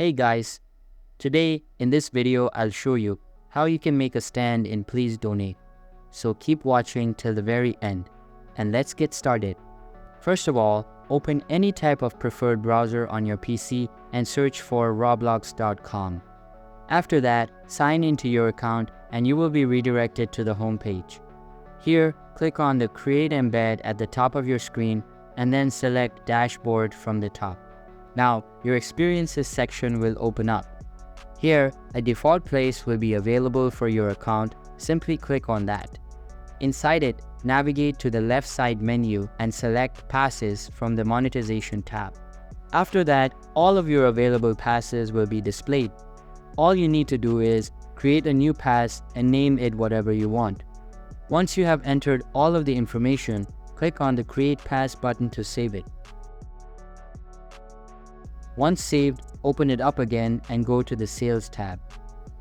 Hey guys, today in this video I'll show you how you can make a stand in Please Donate. So keep watching till the very end and let's get started. First of all, open any type of preferred browser on your PC and search for roblox.com. After that, sign into your account and you will be redirected to the home page. Here, click on the Create Embed at the top of your screen and then select Dashboard from the top. Now, your Experiences section will open up. Here, a default place will be available for your account. Simply click on that. Inside it, navigate to the left side menu and select Passes from the Monetization tab. After that, all of your available passes will be displayed. All you need to do is create a new pass and name it whatever you want. Once you have entered all of the information, click on the Create Pass button to save it. Once saved, open it up again and go to the Sales tab.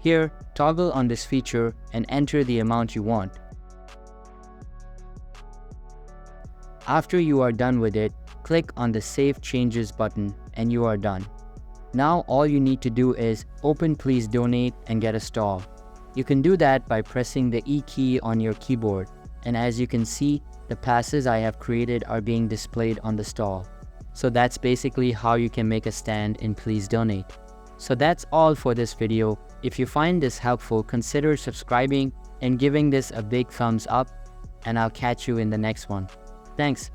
Here, toggle on this feature and enter the amount you want. After you are done with it, click on the Save Changes button and you are done. Now all you need to do is open Please Donate and get a stall. You can do that by pressing the E key on your keyboard, and as you can see, the passes I have created are being displayed on the stall. So that's basically how you can make a stand in Please Donate. So that's all for this video. If you find this helpful, consider subscribing and giving this a big thumbs up, and I'll catch you in the next one. Thanks.